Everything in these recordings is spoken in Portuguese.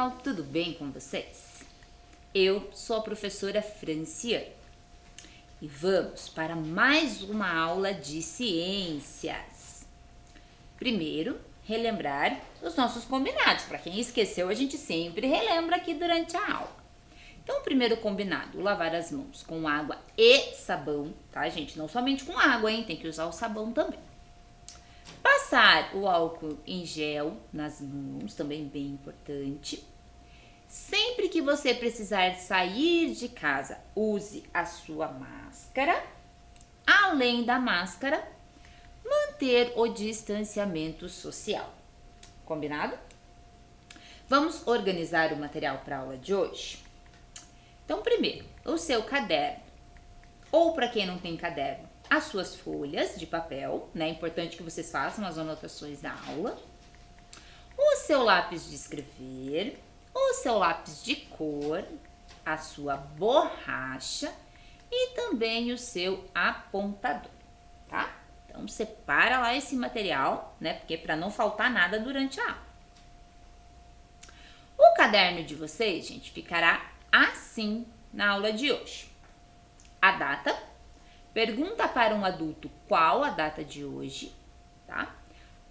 pessoal, tudo bem com vocês? Eu sou a professora Franciane e vamos para mais uma aula de ciências. Primeiro, relembrar os nossos combinados. Para quem esqueceu, a gente sempre relembra aqui durante a aula. Então, o primeiro combinado, lavar as mãos com água e sabão, tá, gente? Não somente com água, hein? Tem que usar o sabão também. Passar o álcool em gel nas mãos, também bem importante. Sempre que você precisar sair de casa, use a sua máscara. Além da máscara, manter o distanciamento social. Combinado? Vamos organizar o material para a aula de hoje? Então, primeiro, o seu caderno. Ou para quem não tem caderno, as suas folhas de papel, né? É importante que vocês façam as anotações da aula. O seu lápis de escrever, o seu lápis de cor, a sua borracha e também o seu apontador, tá? Então, separa lá esse material, né? Porque para não faltar nada durante a aula. O caderno de vocês, gente, ficará assim na aula de hoje. A data. Pergunta para um adulto qual a data de hoje, tá?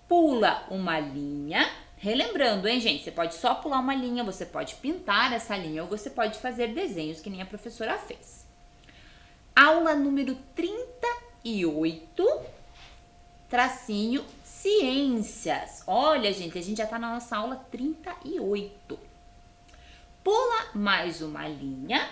Pula uma linha. Relembrando, hein, gente? Você pode só pular uma linha, você pode pintar essa linha ou você pode fazer desenhos que nem a professora fez. Aula número 38, tracinho ciências. Olha, gente, a gente já tá na nossa aula 38. Pula mais uma linha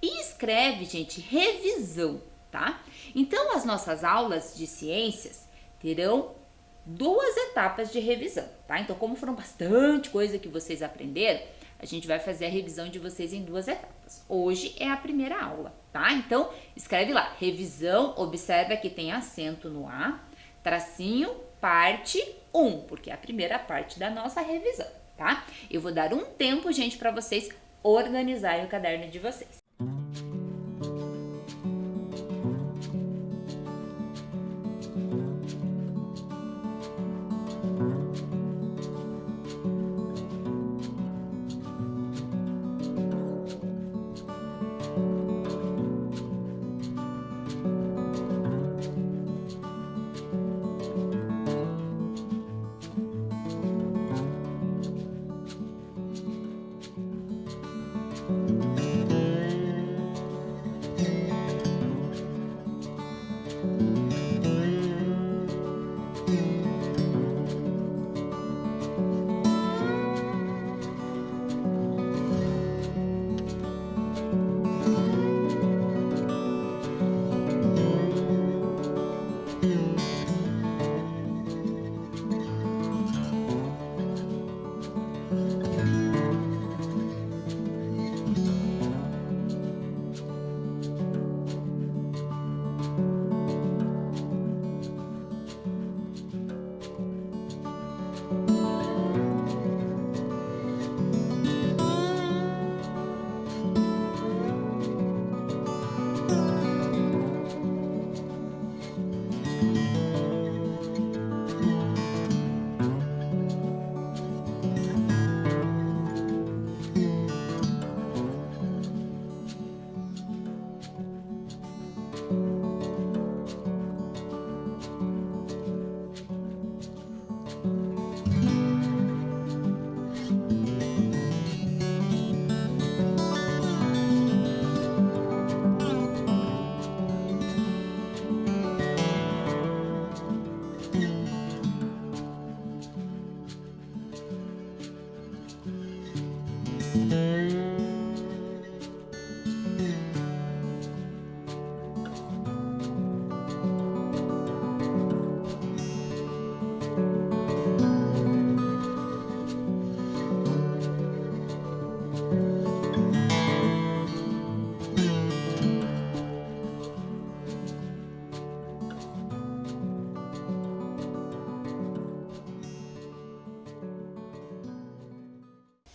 e escreve, gente, revisão, tá? Então, as nossas aulas de ciências terão duas etapas de revisão, tá? Então, como foram bastante coisa que vocês aprenderam, a gente vai fazer a revisão de vocês em duas etapas. Hoje é a primeira aula, tá? Então, escreve lá, revisão, observa que tem acento no A, tracinho, parte 1, porque é a primeira parte da nossa revisão, tá? Eu vou dar um tempo, gente, para vocês organizarem o caderno de vocês.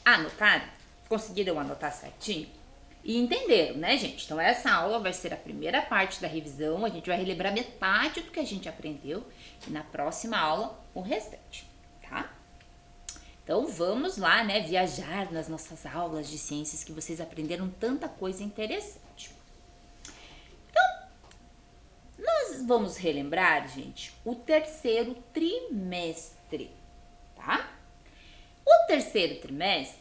Anotaram? Conseguiram anotar certinho? E entenderam, né, gente? Então, essa aula vai ser a primeira parte da revisão. A gente vai relembrar metade do que a gente aprendeu. E na próxima aula, o restante, tá? Então vamos lá, né, viajar nas nossas aulas de ciências que vocês aprenderam tanta coisa interessante. Nós vamos relembrar, gente, o terceiro trimestre, tá? O terceiro trimestre,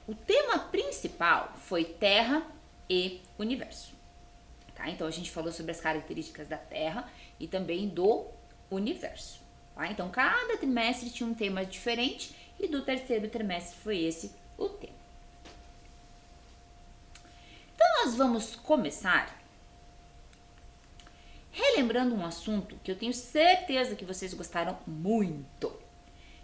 o tema principal foi Terra e Universo, tá? Então a gente falou sobre as características da Terra e também do Universo, tá? Então cada trimestre tinha um tema diferente e do terceiro trimestre foi esse o tema. Então nós vamos começar relembrando um assunto que eu tenho certeza que vocês gostaram muito,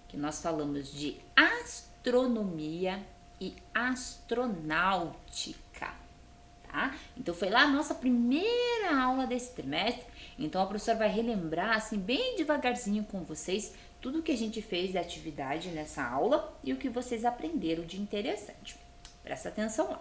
que nós falamos de astronomia e astronáutica, tá? Então foi lá a nossa primeira aula desse trimestre, então a professora vai relembrar assim bem devagarzinho com vocês tudo que a gente fez de atividade nessa aula e o que vocês aprenderam de interessante. Presta atenção lá.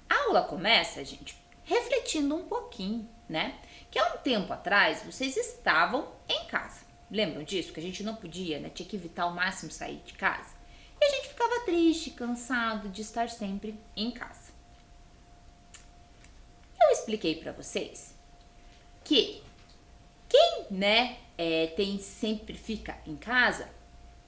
A aula começa, gente, refletindo um pouquinho, né? Que há um tempo atrás vocês estavam em casa. Lembram disso? Que a gente não podia, né? Tinha que evitar ao máximo sair de casa. E a gente ficava triste, cansado de estar sempre em casa. Eu expliquei para vocês que quem, né, sempre fica em casa,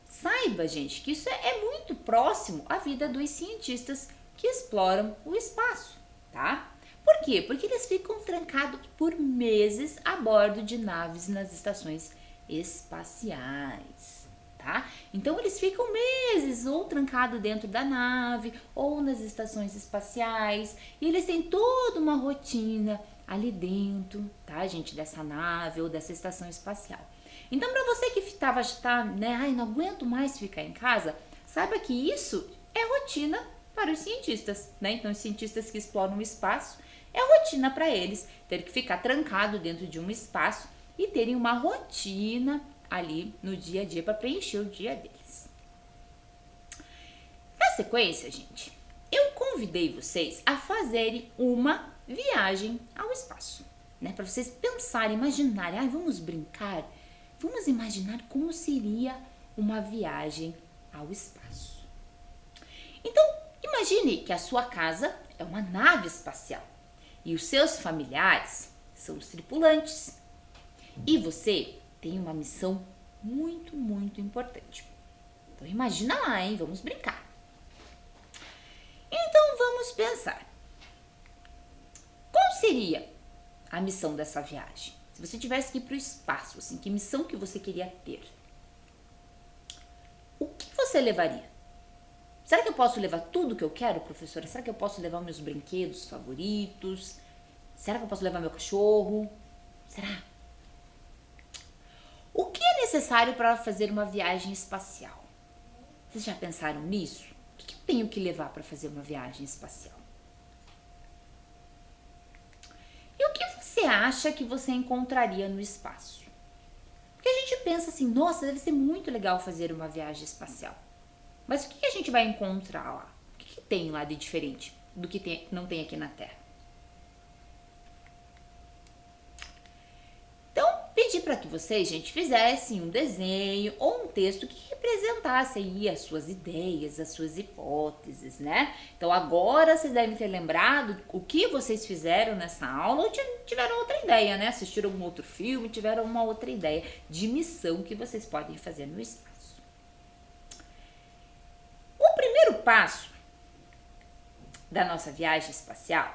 saiba, gente, que isso é muito próximo à vida dos cientistas que exploram o espaço, tá? Por quê? Porque eles ficam trancados por meses a bordo de naves nas estações espaciais, tá? Então eles ficam meses ou trancados dentro da nave ou nas estações espaciais e eles têm toda uma rotina ali dentro, tá, gente, dessa nave ou dessa estação espacial. Então, para você que tá, né, ai, não aguento mais ficar em casa, saiba que isso é rotina para os cientistas, né? Então, os cientistas que exploram o espaço, é rotina para eles ter que ficar trancado dentro de um espaço e terem uma rotina ali no dia a dia para preencher o dia deles. Na sequência, gente, eu convidei vocês a fazerem uma viagem ao espaço, né? Para vocês pensarem, imaginarem, ah, vamos brincar, vamos imaginar como seria uma viagem ao espaço. Então, imagine que a sua casa é uma nave espacial e os seus familiares são os tripulantes. E você tem uma missão muito, muito importante. Então imagina lá, hein? Vamos brincar. Então vamos pensar. Qual seria a missão dessa viagem? Se você tivesse que ir para o espaço, assim, que missão que você queria ter? O que você levaria? Será que eu posso levar tudo que eu quero, professora? Será que eu posso levar meus brinquedos favoritos? Será que eu posso levar meu cachorro? Será? O que é necessário para fazer uma viagem espacial? Vocês já pensaram nisso? O que eu tenho que levar para fazer uma viagem espacial? E o que você acha que você encontraria no espaço? Porque a gente pensa assim, nossa, deve ser muito legal fazer uma viagem espacial. Mas o que a gente vai encontrar lá? O que tem lá de diferente do que não tem aqui na Terra? Então, pedi para que vocês, gente, fizessem um desenho ou um texto que representasse aí as suas ideias, as suas hipóteses, né? Então, agora vocês devem ter lembrado o que vocês fizeram nessa aula ou tiveram outra ideia, né? Assistiram algum outro filme, tiveram uma outra ideia de missão que vocês podem fazer no espaço. O primeiro passo da nossa viagem espacial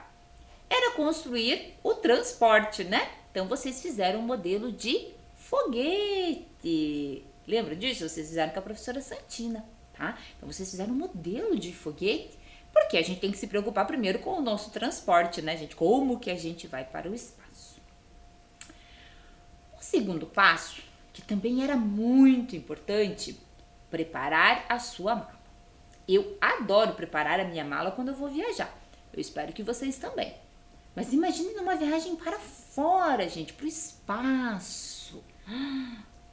era construir o transporte, né? Então, vocês fizeram um modelo de foguete. Lembra disso? Vocês fizeram com a professora Santina, tá? Então, vocês fizeram um modelo de foguete, porque a gente tem que se preocupar primeiro com o nosso transporte, né, gente? Como que a gente vai para o espaço. O segundo passo, que também era muito importante, preparar a sua mala. Eu adoro preparar a minha mala quando eu vou viajar. Eu espero que vocês também. Mas imagine numa viagem para fora, gente, para o espaço.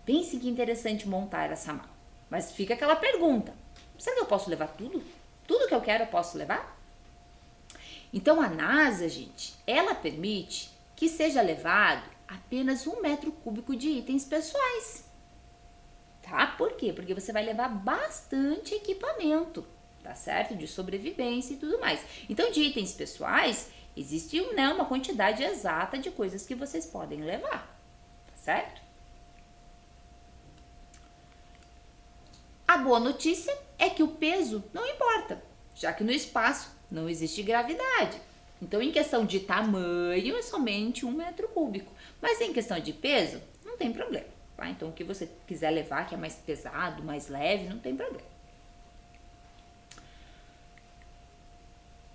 Pense que interessante montar essa mala. Mas fica aquela pergunta: será que eu posso levar tudo? Tudo que eu quero eu posso levar? Então a NASA, gente, ela permite que seja levado apenas 1 metro cúbico de itens pessoais. tá? Por quê? Porque você vai levar bastante equipamento, tá certo? De sobrevivência e tudo mais. Então, de itens pessoais, existe, né, uma quantidade exata de coisas que vocês podem levar, tá certo? A boa notícia é que o peso não importa, já que no espaço não existe gravidade. Então, em questão de tamanho, é somente 1 metro cúbico. Mas em questão de peso, não tem problema. Tá? Então, o que você quiser levar, que é mais pesado, mais leve, não tem problema.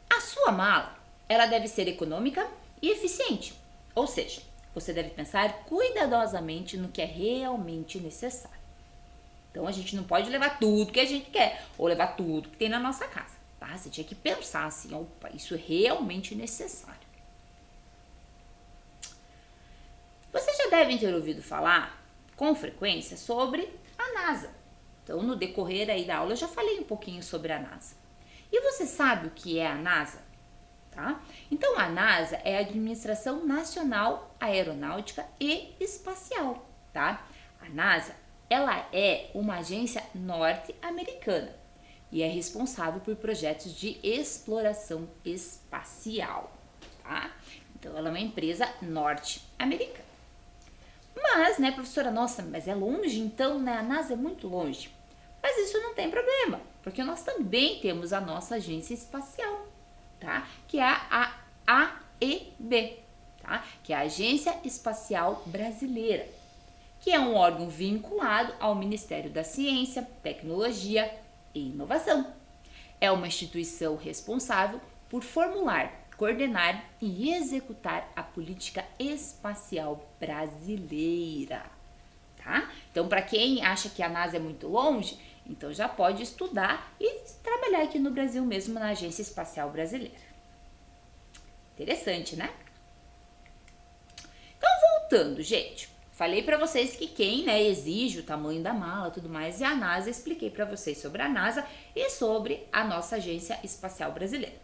A sua mala, ela deve ser econômica e eficiente. Ou seja, você deve pensar cuidadosamente no que é realmente necessário. Então, a gente não pode levar tudo que a gente quer, ou levar tudo que tem na nossa casa. Tá? Você tinha que pensar assim, opa, isso é realmente necessário. Vocês já devem ter ouvido falar com frequência sobre a NASA. Então, no decorrer aí da aula, eu já falei um pouquinho sobre a NASA. E você sabe o que é a NASA? Tá? Então, a NASA é a Administração Nacional Aeronáutica e Espacial. Tá? A NASA, ela é uma agência norte-americana e é responsável por projetos de exploração espacial, tá? Então, ela é uma empresa norte-americana. Mas, né, professora, nossa, mas é longe então, né? A NASA é muito longe. Mas isso não tem problema, porque nós também temos a nossa agência espacial, tá? Que é a AEB, tá? Que é a Agência Espacial Brasileira, que é um órgão vinculado ao Ministério da Ciência, Tecnologia e Inovação. É uma instituição responsável por formular, coordenar e executar a política espacial brasileira, tá? Então, para quem acha que a NASA é muito longe, então já pode estudar e trabalhar aqui no Brasil mesmo, na Agência Espacial Brasileira. Interessante, né? Então, voltando, gente. Falei para vocês que quem, né, exige o tamanho da mala e tudo mais é a NASA. Expliquei para vocês sobre a NASA e sobre a nossa Agência Espacial Brasileira.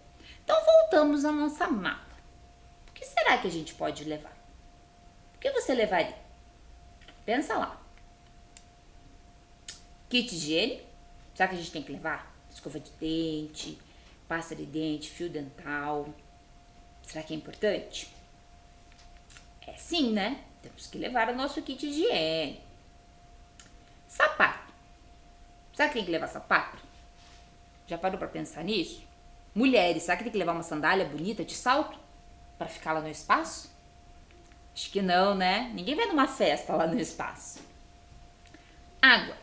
Então, voltamos à nossa mala. O que será que a gente pode levar? O que você levaria? Pensa lá. Kit higiene. Será que a gente tem que levar? Escova de dente, pasta de dente, fio dental. Será que é importante? É sim, né? Temos que levar o nosso kit de higiene. Sapato. Será que tem que levar sapato? Já parou para pensar nisso? Mulheres, será que tem que levar uma sandália bonita de salto para ficar lá no espaço? Acho que não, né? Ninguém vai numa festa lá no espaço. Água.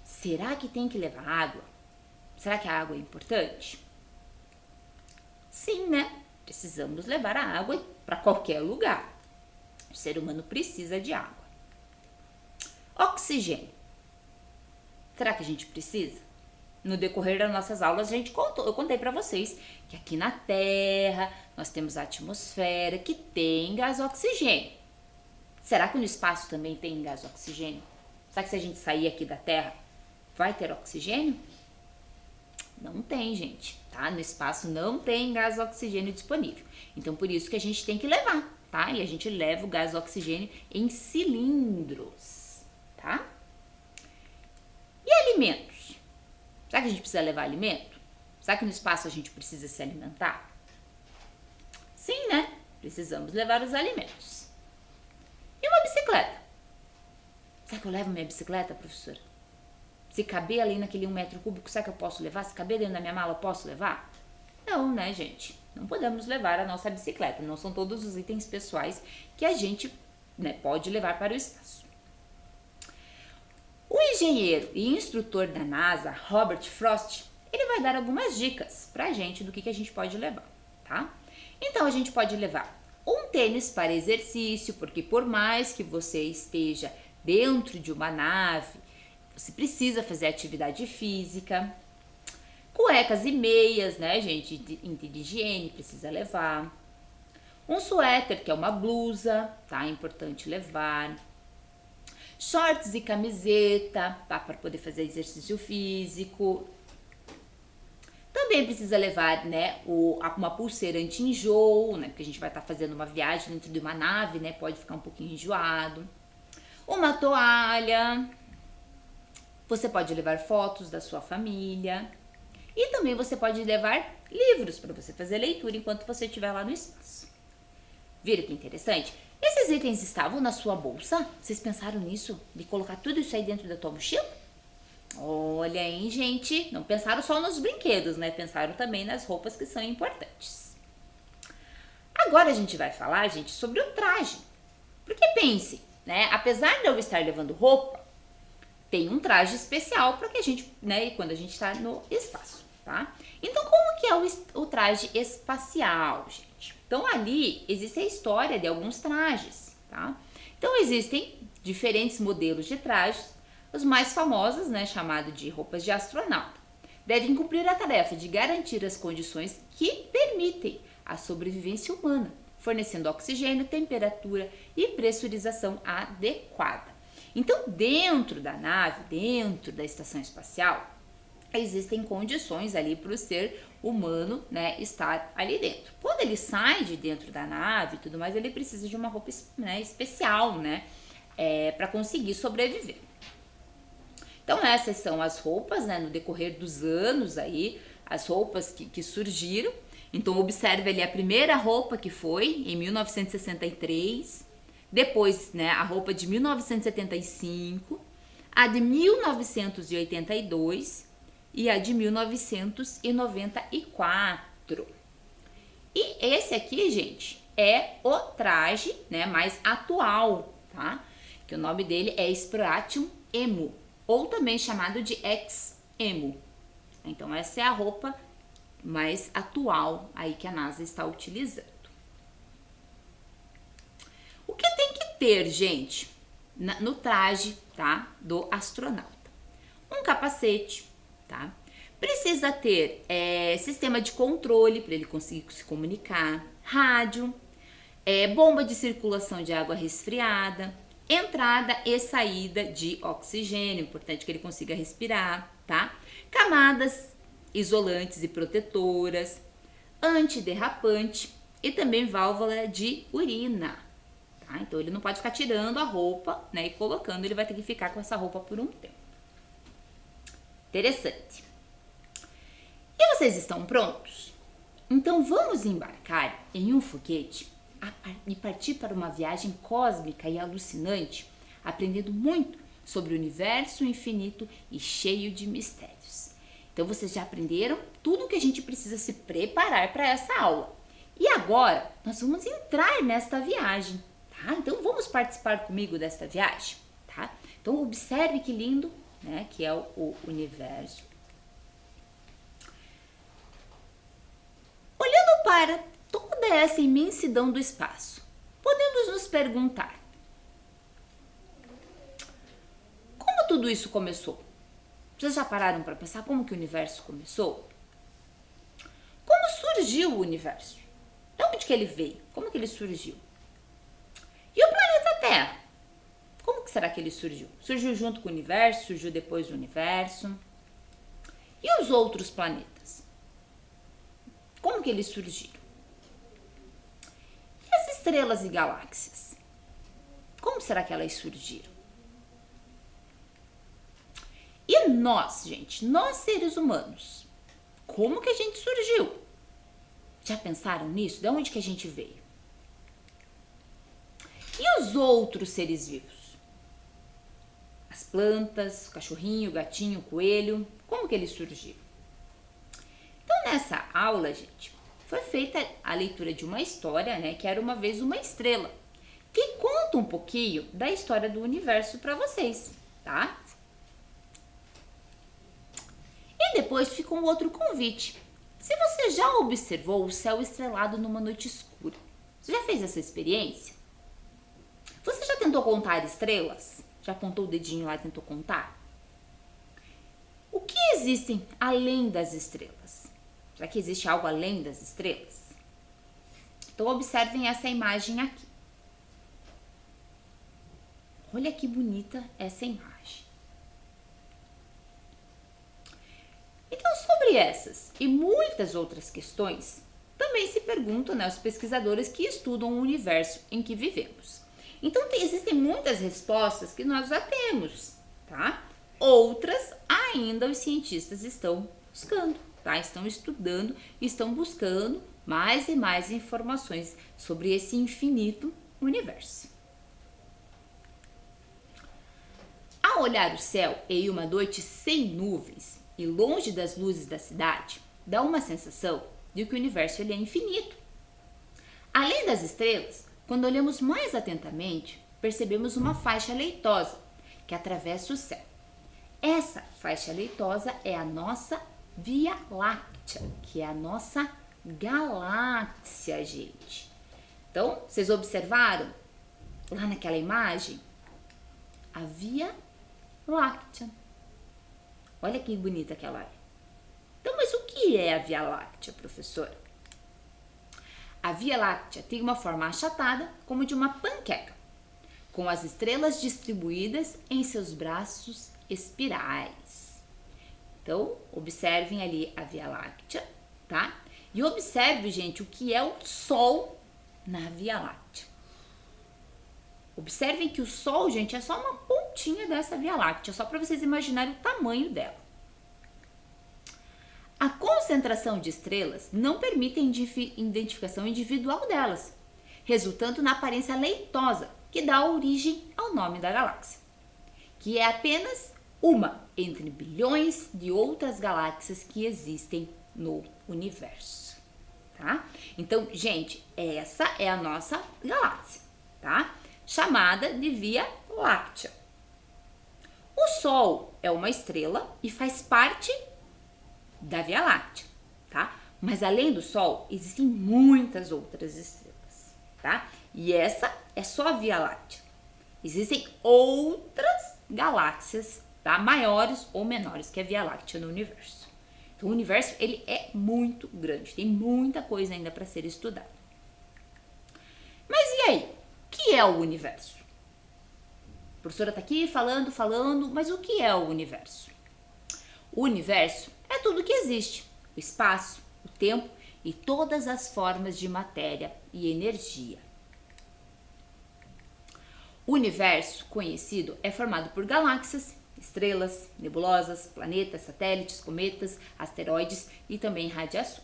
Será que tem que levar água? Será que a água é importante? Sim, né? Precisamos levar a água para qualquer lugar. O ser humano precisa de água. Oxigênio. Será que a gente precisa? No decorrer das nossas aulas, eu contei para vocês que aqui na Terra nós temos a atmosfera que tem gás oxigênio. Será que no espaço também tem gás oxigênio? Será que se a gente sair aqui da Terra, vai ter oxigênio? Não tem, gente, tá? No espaço não tem gás oxigênio disponível. Então, por isso que a gente tem que levar, tá? E a gente leva o gás oxigênio em cilindros, tá? E alimentos? Será que a gente precisa levar alimento? Será que no espaço a gente precisa se alimentar? Sim, né? Precisamos levar os alimentos. E uma bicicleta? Será que eu levo minha bicicleta, professora? Se caber ali naquele 1 m3, será que eu posso levar? Se caber dentro da minha mala, eu posso levar? Não, né, gente? Não podemos levar a nossa bicicleta. Não são todos os itens pessoais que a gente, né, pode levar para o espaço. O engenheiro e instrutor da NASA, Robert Frost, ele vai dar algumas dicas pra gente do que a gente pode levar, tá? Então, a gente pode levar um tênis para exercício, porque por mais que você esteja dentro de uma nave, você precisa fazer atividade física. Cuecas e meias, né, gente? Item de higiene, precisa levar. Um suéter, que é uma blusa, tá? É importante levar. Shorts e camiseta, tá? Para poder fazer exercício físico. Também precisa levar, né, uma pulseira anti-enjoo, né? Porque a gente vai estar fazendo uma viagem dentro de uma nave, né? Pode ficar um pouquinho enjoado. Uma toalha. Você pode levar fotos da sua família e também você pode levar livros para você fazer leitura enquanto você estiver lá no espaço. Viram que interessante? Esses itens estavam na sua bolsa? Vocês pensaram nisso? De colocar tudo isso aí dentro da tua mochila? Olha, hein, gente? Não pensaram só nos brinquedos, né? Pensaram também nas roupas que são importantes. Agora a gente vai falar, gente, sobre o traje. Porque pense, né? Apesar de eu estar levando roupa, tem um traje especial para que a gente, né? Quando a gente está no espaço, tá? Então, como que é o traje espacial, gente? Então, ali existe a história de alguns trajes, tá? Então, existem diferentes modelos de trajes. Os mais famosos, né, chamado de roupas de astronauta, devem cumprir a tarefa de garantir as condições que permitem a sobrevivência humana, fornecendo oxigênio, temperatura e pressurização adequada. Então, dentro da nave, dentro da estação espacial, existem condições ali para o ser humano, né, estar ali dentro. Quando ele sai de dentro da nave e tudo mais, ele precisa de uma roupa, né, especial, né, para conseguir sobreviver. Então essas são as roupas, né, no decorrer dos anos aí, as roupas que surgiram. Então observe ali a primeira roupa que foi em 1963, depois, né, a roupa de 1975, a de 1982 e a de 1994. E esse aqui, gente, é o traje, né, mais atual, tá? Que o nome dele é Spratium Emu, ou também chamado de Ex-Emu. Então essa é a roupa mais atual aí que a NASA está utilizando. O que tem que ter, gente, no traje, tá, do astronauta? Um capacete, tá? Precisa ter sistema de controle para ele conseguir se comunicar, rádio, bomba de circulação de água resfriada, entrada e saída de oxigênio, importante que ele consiga respirar, tá? Camadas isolantes e protetoras, antiderrapante e também válvula de urina, tá? Então ele não pode ficar tirando a roupa, né, e colocando, ele vai ter que ficar com essa roupa por um tempo. Interessante. E vocês estão prontos? Então vamos embarcar em um foguete e partir para uma viagem cósmica e alucinante, aprendendo muito sobre o universo infinito e cheio de mistérios. Então vocês já aprenderam tudo o que a gente precisa se preparar para essa aula. E agora nós vamos entrar nesta viagem, tá? Então vamos participar comigo desta viagem, tá? Então observe que lindo, né, que é o universo. Olhando para toda essa imensidão do espaço, podemos nos perguntar: como tudo isso começou? Vocês já pararam para pensar como que o universo começou? Como surgiu o universo? De onde que ele veio? Como que ele surgiu? E o planeta Terra? Como que será que ele surgiu? Surgiu junto com o universo? Surgiu depois do universo? E os outros planetas? Como que eles surgiram? E as estrelas e galáxias? Como será que elas surgiram? E nós, gente, nós seres humanos, como que a gente surgiu? Já pensaram nisso? De onde que a gente veio? E os outros seres vivos? As plantas, o cachorrinho, o gatinho, o coelho, como que eles surgiram? Então, nessa aula, gente, foi feita a leitura de uma história, né, que era uma vez uma estrela, que conta um pouquinho da história do universo para vocês, tá? E depois fica um outro convite. Se você já observou o céu estrelado numa noite escura, você já fez essa experiência? Você já tentou contar estrelas? Já apontou o dedinho lá e tentou contar? O que existem além das estrelas? Será que existe algo além das estrelas? Então observem essa imagem aqui. Olha que bonita essa imagem. Então, sobre essas e muitas outras questões, também se perguntam, né, os pesquisadores que estudam o universo em que vivemos. Então, existem muitas respostas que nós já temos, tá? outras ainda os cientistas estão buscando, tá? Estão estudando, estão buscando mais e mais informações sobre esse infinito universo. Ao olhar o céu em uma noite sem nuvens e longe das luzes da cidade, dá uma sensação de que o universo ele é infinito. Além das estrelas, quando olhamos mais atentamente, percebemos uma faixa leitosa que atravessa o céu. Essa faixa leitosa é a nossa Via Láctea, que é a nossa galáxia, gente. Então, vocês observaram lá naquela imagem a Via Láctea. Olha que bonita que ela é. Então, mas o que é a Via Láctea, professora? A Via Láctea tem uma forma achatada como de uma panqueca, com as estrelas distribuídas em seus braços espirais. Então, observem ali a Via Láctea, tá? E observe, gente, o que é o Sol na Via Láctea. Observem que o Sol, gente, é só uma pontinha dessa Via Láctea, só para vocês imaginarem o tamanho dela. A concentração de estrelas não permite a identificação individual delas, resultando na aparência leitosa, que dá origem ao nome da galáxia, que é apenas uma entre bilhões de outras galáxias que existem no universo, tá? Então, gente, essa é a nossa galáxia, tá? Chamada de Via Láctea. O Sol é uma estrela e faz parte da Via Láctea, tá? Mas além do Sol, existem muitas outras estrelas, tá? E essa é só a Via Láctea. Existem outras galáxias, tá? Maiores ou menores que a Via Láctea no universo. Então, o universo, ele é muito grande, tem muita coisa ainda para ser estudada. Mas e aí? O que é o universo? A professora está aqui falando, mas o que é o universo? O universo é tudo que existe, o espaço, o tempo e todas as formas de matéria e energia. O universo conhecido é formado por galáxias, estrelas, nebulosas, planetas, satélites, cometas, asteroides e também radiações.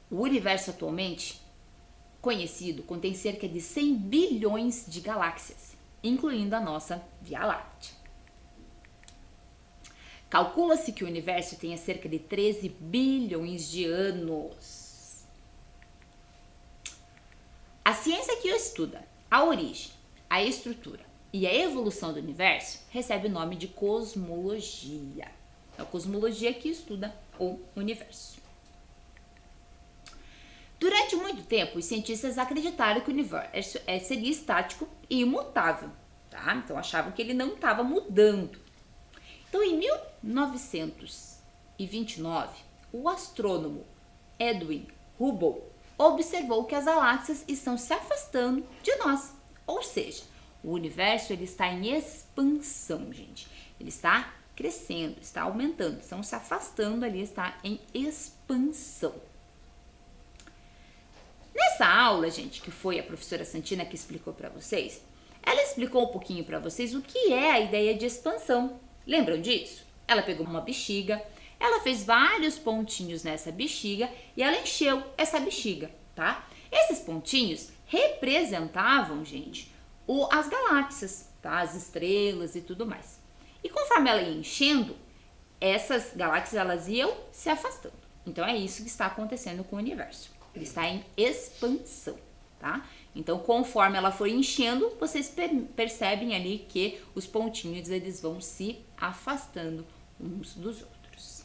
O universo atualmente conhecido contém cerca de 100 bilhões de galáxias, incluindo a nossa Via Láctea. Calcula-se que o universo tenha cerca de 13 bilhões de anos. A ciência que estuda a origem, a estrutura e a evolução do universo recebe o nome de cosmologia. É a cosmologia que estuda o universo. Durante muito tempo, os cientistas acreditaram que o universo seria estático e imutável, tá? Então achavam que ele não estava mudando. Então, em 1929, o astrônomo Edwin Hubble observou que as galáxias estão se afastando de nós. Ou seja, o universo ele está em expansão, gente. Ele está crescendo, está aumentando, estão se afastando ali, está em expansão. Nessa aula, gente, que foi a professora Santina que explicou para vocês, ela explicou um pouquinho para vocês o que é a ideia de expansão. Lembram disso? Ela pegou uma bexiga, ela fez vários pontinhos nessa bexiga e ela encheu essa bexiga, tá? Esses pontinhos representavam, gente, as galáxias, tá? As estrelas e tudo mais. E conforme ela ia enchendo, essas galáxias elas iam se afastando. Então é isso que está acontecendo com o universo. Ele está em expansão, tá? Então, conforme ela for enchendo, vocês percebem ali que os pontinhos eles vão se afastando uns dos outros.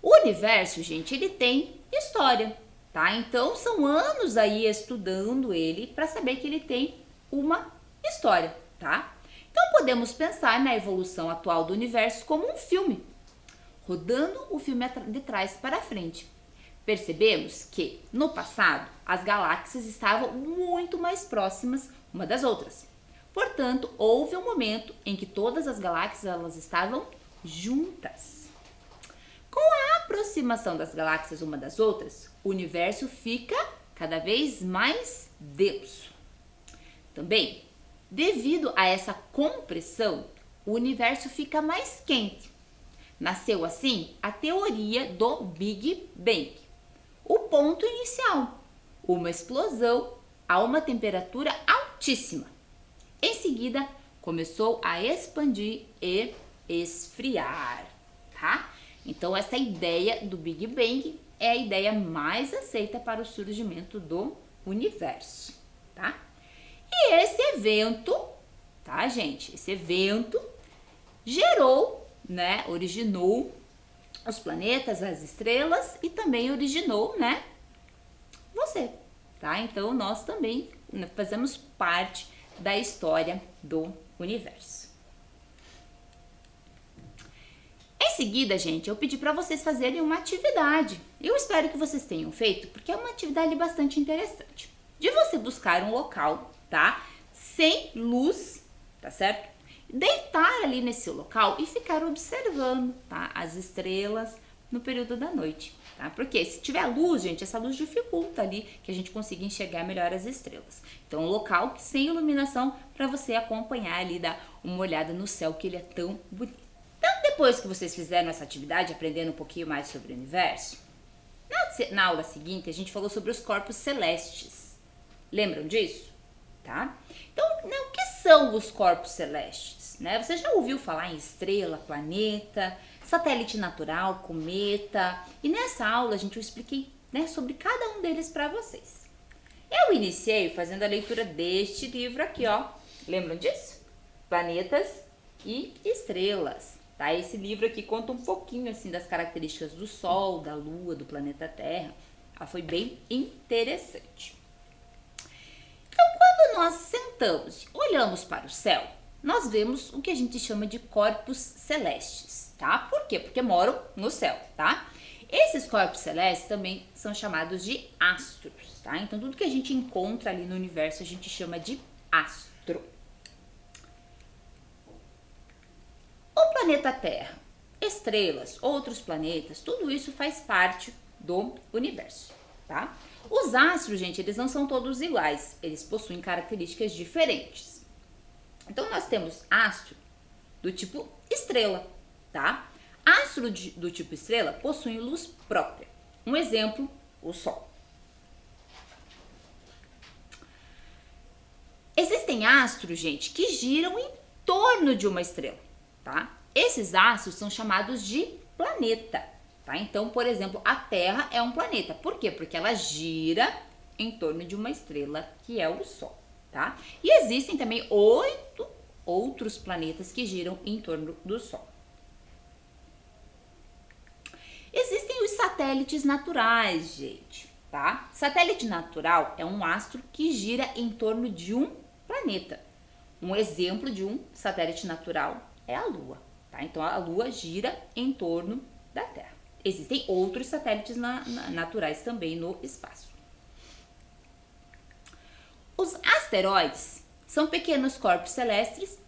O universo, gente, ele tem história, tá? Então, são anos aí estudando ele para saber que ele tem uma história, tá? Então, podemos pensar na evolução atual do universo como um filme, rodando o filme de trás para frente. Percebemos que, no passado, as galáxias estavam muito mais próximas uma das outras. Portanto, houve um momento em que todas as galáxias elas estavam juntas. Com a aproximação das galáxias uma das outras, o universo fica cada vez mais denso. Também, devido a essa compressão, o universo fica mais quente. Nasceu assim a teoria do Big Bang, o ponto inicial, uma explosão a uma temperatura altíssima. Em seguida, começou a expandir e esfriar, tá? Então, essa ideia do Big Bang é a ideia mais aceita para o surgimento do universo, tá? E esse evento, tá, gente? Esse evento gerou, né, originou os planetas, as estrelas e também originou, né, você, tá? Então, nós também fazemos parte da história do universo. Em seguida, gente, eu pedi para vocês fazerem uma atividade. Eu espero que vocês tenham feito, porque é uma atividade bastante interessante. De você buscar um local, tá? Sem luz, tá certo? Deitar ali nesse local e ficar observando, tá? As estrelas no período da noite, tá? Porque se tiver luz, gente, essa luz dificulta ali que a gente consiga enxergar melhor as estrelas. Então, um local sem iluminação para você acompanhar ali, dar uma olhada no céu, que ele é tão bonito. Então, depois que vocês fizeram essa atividade, aprendendo um pouquinho mais sobre o universo, na aula seguinte a gente falou sobre os corpos celestes. Lembram disso? Tá? Então, o que são os corpos celestes? Né? Você já ouviu falar em estrela, planeta, satélite natural, cometa? E nessa aula, gente, eu expliquei, né, sobre cada um deles para vocês. Eu iniciei fazendo a leitura deste livro aqui, ó. Lembram disso? Planetas e Estrelas. Tá? Esse livro aqui conta um pouquinho assim das características do Sol, da Lua, do planeta Terra. Foi bem interessante. Então, quando nós sentamos e olhamos para o céu, nós vemos o que a gente chama de corpos celestes, tá? Por quê? Porque moram no céu, tá? Esses corpos celestes também são chamados de astros, tá? Então, tudo que a gente encontra ali no universo a gente chama de astro. O planeta Terra, estrelas, outros planetas, tudo isso faz parte do universo, tá? Os astros, gente, eles não são todos iguais, eles possuem características diferentes. Então, nós temos astro do tipo estrela, tá? Astro do tipo estrela possuem luz própria. Um exemplo, o Sol. Existem astros, gente, que giram em torno de uma estrela, tá? Esses astros são chamados de planeta, tá? Então, por exemplo, a Terra é um planeta. Por quê? Porque ela gira em torno de uma estrela que é o Sol, tá? E existem também 8 outros planetas que giram em torno do Sol. Existem os satélites naturais, gente, tá? Satélite natural é um astro que gira em torno de um planeta. Um exemplo de um satélite natural é a Lua, tá? Então, a Lua gira em torno da Terra. Existem outros satélites naturais também no espaço. Os asteroides são pequenos corpos celestes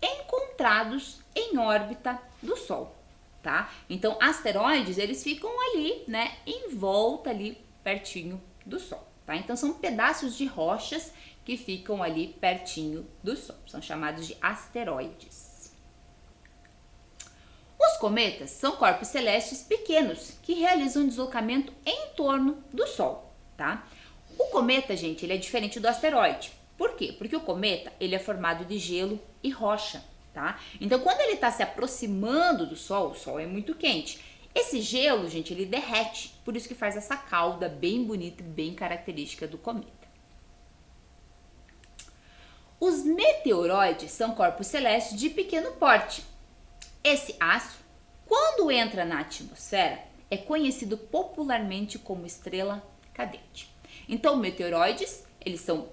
encontrados em órbita do Sol, tá? Então, asteroides, eles ficam ali, né, em volta ali, pertinho do Sol, tá? Então, são pedaços de rochas que ficam ali pertinho do Sol. São chamados de asteroides. Os cometas são corpos celestes pequenos que realizam deslocamento em torno do Sol, tá? O cometa, gente, ele é diferente do asteroide. Por quê? Porque o cometa, ele é formado de gelo e rocha, tá? Então, quando ele está se aproximando do Sol, o Sol é muito quente. Esse gelo, gente, ele derrete, por isso que faz essa cauda bem bonita e bem característica do cometa. Os meteoroides são corpos celestes de pequeno porte. Esse astro, quando entra na atmosfera, é conhecido popularmente como estrela cadente. Então, meteoroides, eles são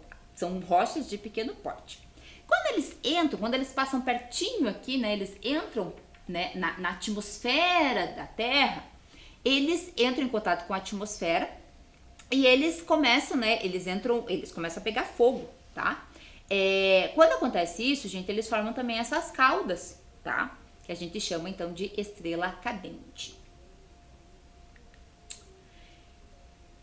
rochas de pequeno porte. Quando eles passam pertinho aqui, né, eles entram, né, na atmosfera da Terra, eles entram em contato com a atmosfera e eles começam, né, eles começam a pegar fogo, tá? Quando acontece isso, gente, eles formam também essas caudas, tá? Que a gente chama, então, de estrela cadente.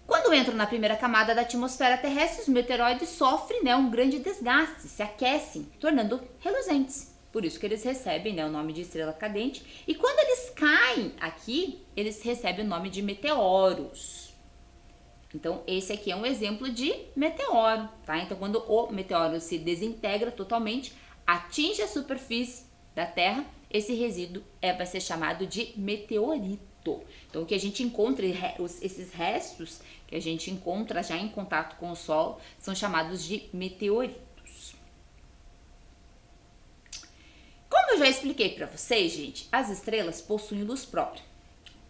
Quando Quando entram na primeira camada da atmosfera terrestre, os meteoroides sofrem, né, um grande desgaste, se aquecem, tornando reluzentes. Por isso que eles recebem, né, o nome de estrela cadente. E quando eles caem aqui, eles recebem o nome de meteoros. Então, esse aqui é um exemplo de meteoro, tá? Então, quando o meteoro se desintegra totalmente, atinge a superfície da Terra, esse resíduo vai ser chamado de meteorito. Então, o que a gente encontra, esses restos que a gente encontra já em contato com o Sol, são chamados de meteoritos. Como eu já expliquei para vocês, gente, as estrelas possuem luz própria.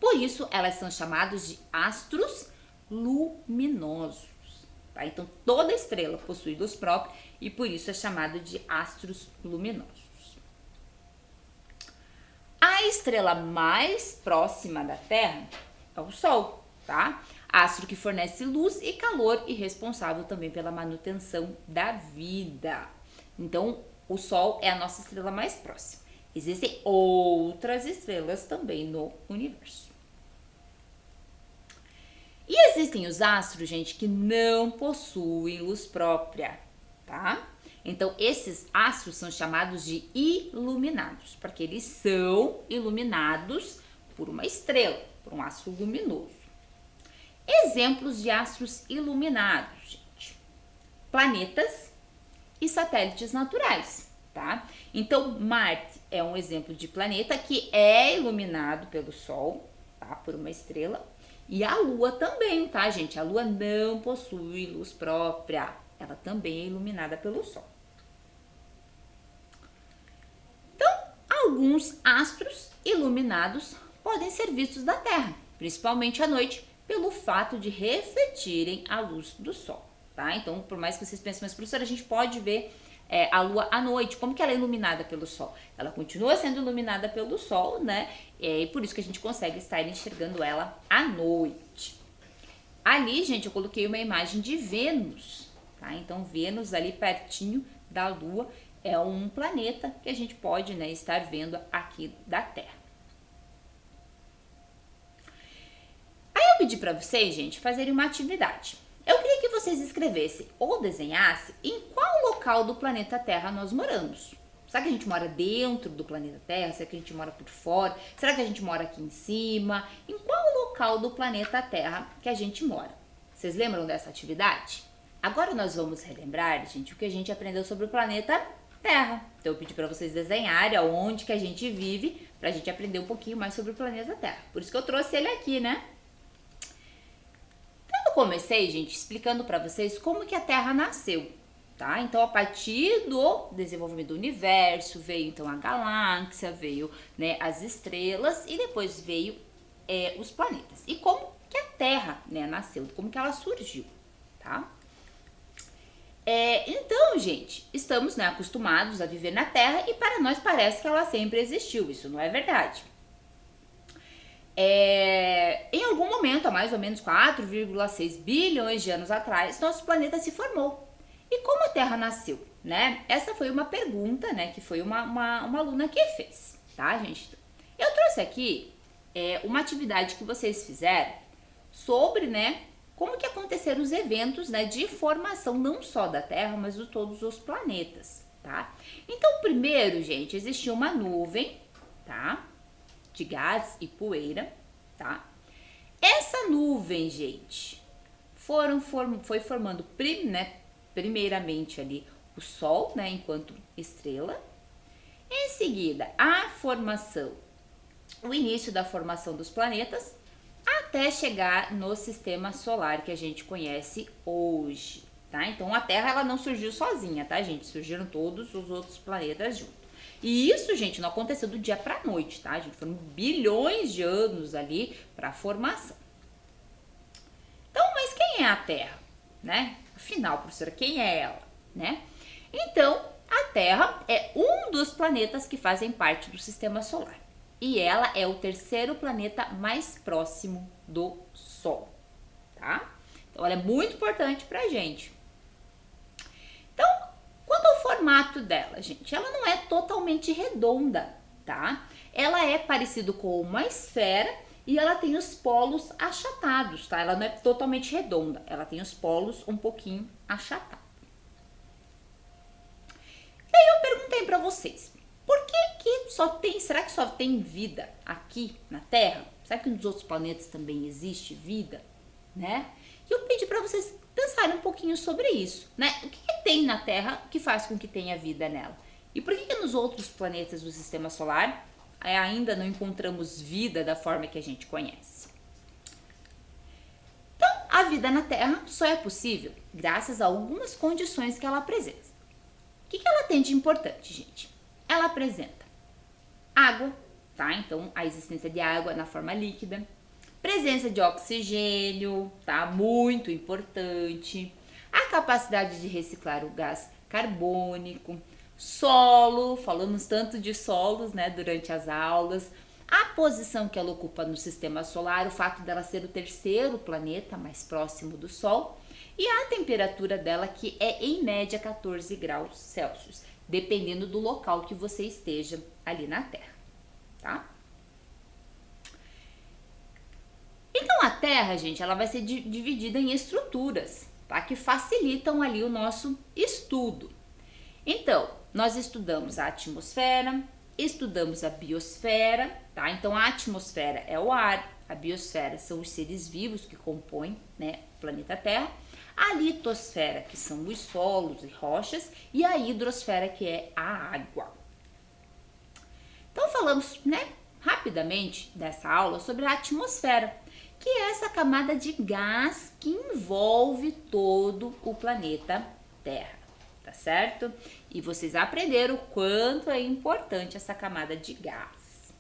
Por isso, elas são chamadas de astros luminosos. Tá? Então, toda estrela possui luz própria e por isso é chamada de astros luminosos. A estrela mais próxima da Terra é o Sol, tá? Astro que fornece luz e calor e responsável também pela manutenção da vida. Então, o Sol é a nossa estrela mais próxima. Existem outras estrelas também no universo. E existem os astros, gente, que não possuem luz própria, tá? Então, esses astros são chamados de iluminados, porque eles são iluminados por uma estrela, por um astro luminoso. Exemplos de astros iluminados, gente. Planetas e satélites naturais, tá? Então, Marte é um exemplo de planeta que é iluminado pelo Sol, tá? Por uma estrela. E a Lua também, tá, gente? A Lua não possui luz própria. Ela também é iluminada pelo Sol. Então, alguns astros iluminados podem ser vistos da Terra, principalmente à noite, pelo fato de refletirem a luz do Sol, tá? Então, por mais que vocês pensem, mas professora, a gente pode ver a Lua à noite. Como que ela é iluminada pelo Sol? Ela continua sendo iluminada pelo Sol, né? E por isso que a gente consegue estar enxergando ela à noite. Ali, gente, eu coloquei uma imagem de Vênus, tá? Então, Vênus ali pertinho da Lua é um planeta que a gente pode, né, estar vendo aqui da Terra. Aí eu pedi para vocês, gente, fazerem uma atividade. Eu queria que vocês escrevessem ou desenhassem em qual local do planeta Terra nós moramos. Será que a gente mora dentro do planeta Terra? Será que a gente mora por fora? Será que a gente mora aqui em cima? Em qual local do planeta Terra que a gente mora? Vocês lembram dessa atividade? Agora nós vamos relembrar, gente, o que a gente aprendeu sobre o planeta Terra. Então eu pedi para vocês desenharem aonde que a gente vive, para a gente aprender um pouquinho mais sobre o planeta Terra. Por isso que eu trouxe ele aqui, né? Então eu comecei, gente, explicando para vocês como que a Terra nasceu. Tá? Então, a partir do desenvolvimento do universo, veio então a galáxia, veio, né, as estrelas e depois veio os planetas. E como que a Terra, né, nasceu, como que ela surgiu, tá? Então, gente, estamos, né, acostumados a viver na Terra e para nós parece que ela sempre existiu. Isso não é verdade. Em algum momento, há mais ou menos 4,6 bilhões de anos atrás, nosso planeta se formou. E como a Terra nasceu, né? Essa foi uma pergunta, né, que foi uma aluna que fez, tá, gente? Eu trouxe aqui uma atividade que vocês fizeram sobre, né, como que aconteceram os eventos, né, de formação não só da Terra, mas de todos os planetas, tá? Então, primeiro, gente, existia uma nuvem, tá, de gás e poeira, tá? Essa nuvem, gente, foi formando, né, primeiramente ali o Sol, né, enquanto estrela. Em seguida, o início da formação dos planetas, até chegar no sistema solar que a gente conhece hoje, tá? Então, a Terra, ela não surgiu sozinha, tá, gente? Surgiram todos os outros planetas juntos. E isso, gente, não aconteceu do dia pra noite, tá, gente? Foram bilhões de anos ali pra formação. Então, mas quem é a Terra, né? Afinal, professora, quem é ela, né? Então, a Terra é um dos planetas que fazem parte do sistema solar. E ela é o terceiro planeta mais próximo do Sol, tá? Então, ela é muito importante pra gente. Então, quanto ao formato dela, gente, ela não é totalmente redonda, tá? Ela é parecido com uma esfera e ela tem os polos achatados, tá? Ela não é totalmente redonda, ela tem os polos um pouquinho achatados. Daí eu perguntei para vocês, por que será que só tem vida aqui na Terra? Será que nos outros planetas também existe vida, né? E eu pedi para vocês pensarem um pouquinho sobre isso, né? O que tem na Terra que faz com que tenha vida nela? E por que nos outros planetas do Sistema Solar ainda não encontramos vida da forma que a gente conhece? Então, a vida na Terra só é possível graças a algumas condições que ela apresenta. O que ela tem de importante, gente? Ela apresenta água, tá? Então, a existência de água na forma líquida. Presença de oxigênio, tá? Muito importante. A capacidade de reciclar o gás carbônico. Solo, falamos tanto de solos, né, durante as aulas. A posição que ela ocupa no sistema solar, o fato dela ser o terceiro planeta mais próximo do Sol. E a temperatura dela, que é em média 14 graus Celsius, dependendo do local que você esteja ali na Terra, tá? Então a Terra, gente, ela vai ser dividida em estruturas, tá? Que facilitam ali o nosso estudo. Então, nós estudamos a atmosfera, estudamos a biosfera, tá? Então a atmosfera é o ar, a biosfera são os seres vivos que compõem, né, o planeta Terra, a litosfera, que são os solos e rochas, e a hidrosfera, que é a água. Então falamos, né, rapidamente dessa aula sobre a atmosfera, que é essa camada de gás que envolve todo o planeta Terra, tá certo? E vocês aprenderam o quanto é importante essa camada de gás.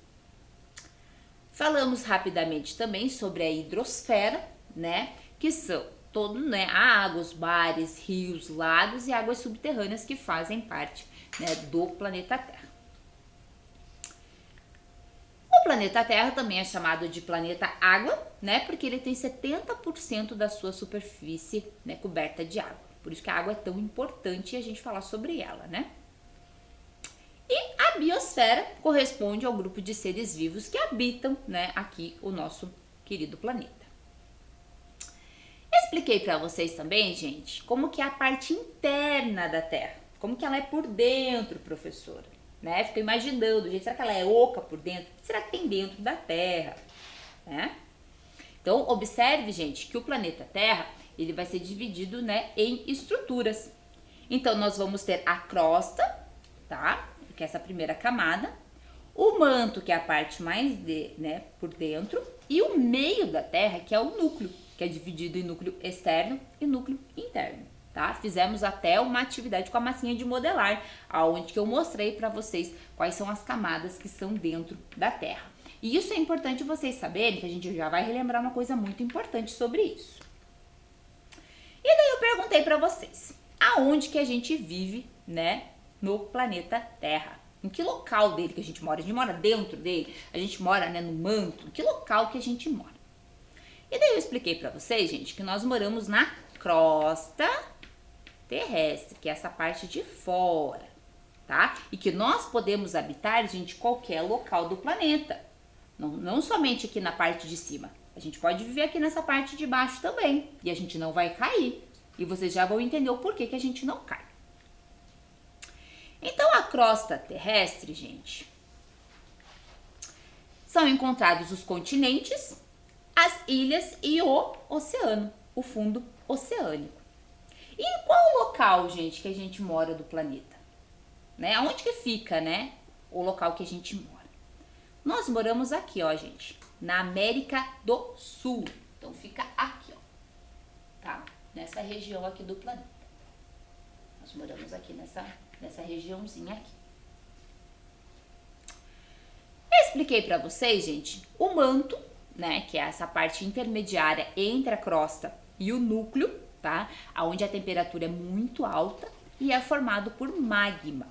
Falamos rapidamente também sobre a hidrosfera, né, que são a água, os mares, rios, lagos e águas subterrâneas que fazem parte, né, do planeta Terra. O planeta Terra também é chamado de planeta água, né, porque ele tem 70% da sua superfície, né, coberta de água. Por isso que a água é tão importante a gente falar sobre ela, né? E a biosfera corresponde ao grupo de seres vivos que habitam, né, aqui o nosso querido planeta. Expliquei para vocês também, gente, como que é a parte interna da Terra, como que ela é por dentro, professora, né? Fico imaginando, gente, será que ela é oca por dentro? O que será que tem dentro da Terra, né? Então, observe, gente, que o planeta Terra, ele vai ser dividido, né, em estruturas. Então, nós vamos ter a crosta, tá? Que é essa primeira camada, o manto, que é a parte mais por dentro, e o meio da Terra, que é o núcleo, que é dividido em núcleo externo e núcleo interno, tá? Fizemos até uma atividade com a massinha de modelar, aonde que eu mostrei para vocês quais são as camadas que são dentro da Terra. E isso é importante vocês saberem, que a gente já vai relembrar uma coisa muito importante sobre isso. E daí eu perguntei para vocês, aonde que a gente vive, né, no planeta Terra? Em que local dele que a gente mora? A gente mora dentro dele? A gente mora, né, no manto? Em que local que a gente mora? E daí eu expliquei para vocês, gente, que nós moramos na crosta terrestre, que é essa parte de fora, tá? E que nós podemos habitar, gente, qualquer local do planeta. Não somente aqui na parte de cima. A gente pode viver aqui nessa parte de baixo também. E a gente não vai cair. E vocês já vão entender o porquê que a gente não cai. Então, a crosta terrestre, gente, são encontrados os continentes, as ilhas e o oceano, o fundo oceânico. E em qual local, gente, que a gente mora do planeta? Né? Onde que fica, né, o local que a gente mora? Nós moramos aqui, ó, gente, na América do Sul. Então, fica aqui, ó, tá? Nessa região aqui do planeta. Nós moramos aqui nessa regiãozinha aqui. Eu expliquei pra vocês, gente, o manto, né, que é essa parte intermediária entre a crosta e o núcleo, tá? Onde a temperatura é muito alta e é formado por magma.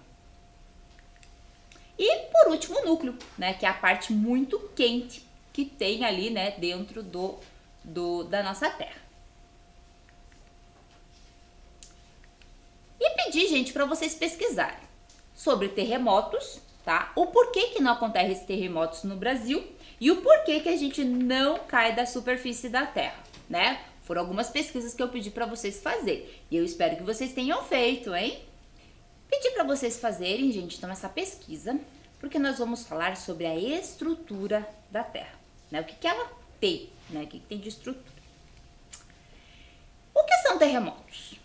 E por último o núcleo, né, que é a parte muito quente que tem ali, né, dentro da nossa Terra. E pedi, gente, para vocês pesquisarem sobre terremotos, tá? O porquê que não acontecem terremotos no Brasil e o porquê que a gente não cai da superfície da Terra, né? Foram algumas pesquisas que eu pedi para vocês fazerem e eu espero que vocês tenham feito, hein? Pedi para vocês fazerem, gente, então essa pesquisa, porque nós vamos falar sobre a estrutura da Terra, né? O que ela tem, né? O que tem de estrutura. O que são terremotos?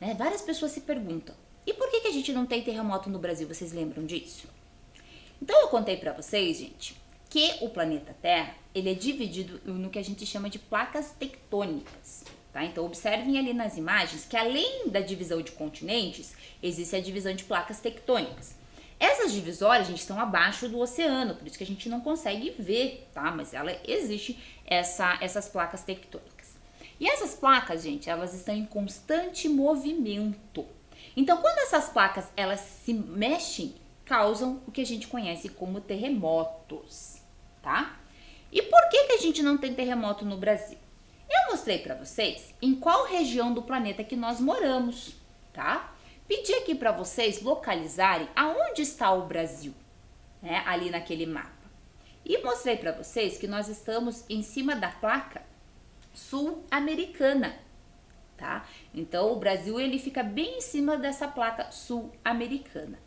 Né? Várias pessoas se perguntam, e por que a gente não tem terremoto no Brasil? Vocês lembram disso? Então eu contei para vocês, gente, que o planeta Terra, ele é dividido no que a gente chama de placas tectônicas, tá? Então observem ali nas imagens que além da divisão de continentes, existe a divisão de placas tectônicas. Essas divisórias, gente, estão abaixo do oceano, por isso que a gente não consegue ver, tá? Mas ela existe, essas placas tectônicas. E essas placas, gente, elas estão em constante movimento. Então, quando essas placas, elas se mexem, causam o que a gente conhece como terremotos, tá? E por que a gente não tem terremoto no Brasil? Eu mostrei para vocês em qual região do planeta que nós moramos, tá? Pedi aqui para vocês localizarem aonde está o Brasil, né? Ali naquele mapa. E mostrei para vocês que nós estamos em cima da placa sul-americana, tá? Então, o Brasil, ele fica bem em cima dessa placa sul-americana.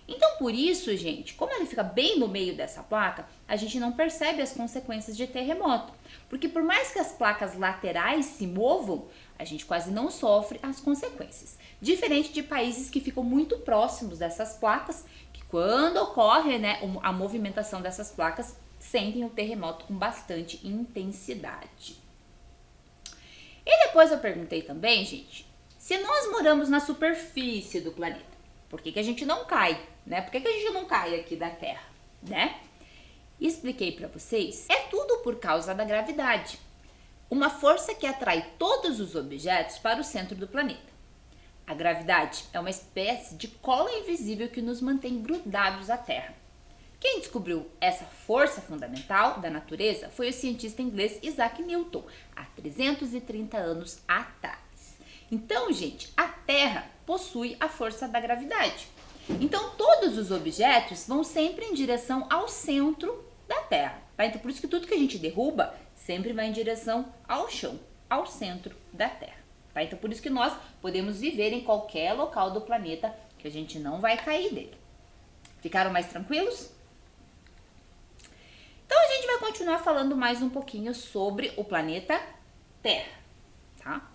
Então, por isso, gente, como ele fica bem no meio dessa placa, a gente não percebe as consequências de terremoto. Porque por mais que as placas laterais se movam, a gente quase não sofre as consequências. Diferente de países que ficam muito próximos dessas placas, que quando ocorre, né, a movimentação dessas placas, sentem o terremoto com bastante intensidade. E depois eu perguntei também, gente, se nós moramos na superfície do planeta, por que a gente não cai, né? Por que a gente não cai aqui da Terra, né? E expliquei para vocês, é tudo por causa da gravidade. Uma força que atrai todos os objetos para o centro do planeta. A gravidade é uma espécie de cola invisível que nos mantém grudados à Terra. Quem descobriu essa força fundamental da natureza foi o cientista inglês Isaac Newton, há 330 anos atrás. Então, gente, a Terra possui a força da gravidade. Então, todos os objetos vão sempre em direção ao centro da Terra, tá? Então, por isso que tudo que a gente derruba sempre vai em direção ao chão, ao centro da Terra, tá? Então, por isso que nós podemos viver em qualquer local do planeta que a gente não vai cair dele. Ficaram mais tranquilos? Então, a gente vai continuar falando mais um pouquinho sobre o planeta Terra, tá?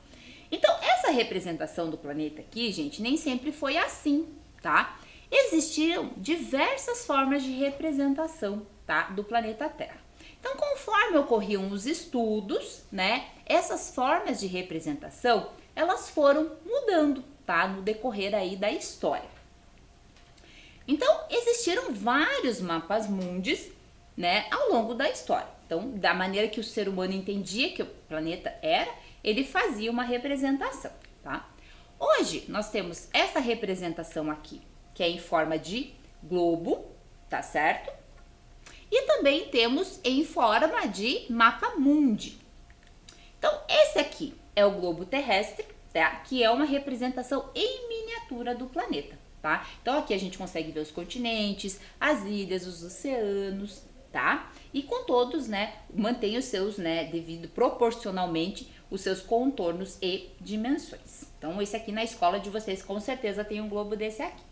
Então, essa representação do planeta aqui, gente, nem sempre foi assim, tá? Existiam diversas formas de representação, tá, do planeta Terra. Então, conforme ocorriam os estudos, né, essas formas de representação, elas foram mudando, tá, no decorrer aí da história. Então, existiram vários mapas mundis, né, ao longo da história. Então, da maneira que o ser humano entendia que o planeta era, ele fazia uma representação, tá? Hoje, nós temos essa representação aqui, que é em forma de globo, tá certo? E também temos em forma de mapa mundi. Então, esse aqui é o globo terrestre, tá? Que é uma representação em miniatura do planeta, tá? Então, aqui a gente consegue ver os continentes, as ilhas, os oceanos, tá? E com todos, né, mantém os seus, né, devido proporcionalmente os seus contornos e dimensões. Então, esse aqui na escola de vocês com certeza tem um globo desse aqui.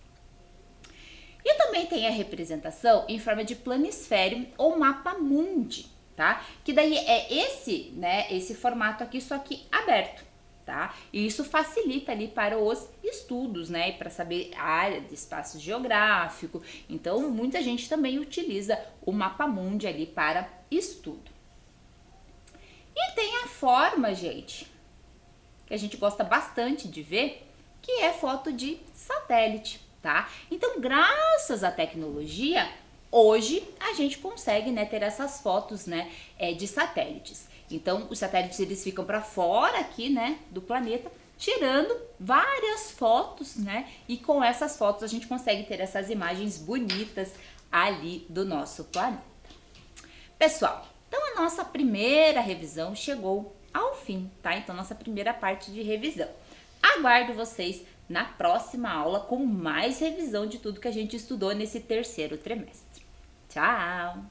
E também tem a representação em forma de planisfério ou mapa mundi, tá? Que daí é esse, né, esse formato aqui, só que aberto, tá? E isso facilita ali para os estudos, né, para saber a área de espaço geográfico. Então, muita gente também utiliza o mapa mundi ali para estudo. E tem a forma, gente, que a gente gosta bastante de ver, que é foto de satélite, tá? Então, graças à tecnologia, hoje a gente consegue, né, ter essas fotos, né, de satélites. Então, os satélites, eles ficam para fora aqui, né, do planeta, tirando várias fotos, né? E com essas fotos a gente consegue ter essas imagens bonitas ali do nosso planeta. Pessoal, então a nossa primeira revisão chegou ao fim, tá? Então, nossa primeira parte de revisão. Aguardo vocês na próxima aula com mais revisão de tudo que a gente estudou nesse terceiro trimestre. Tchau!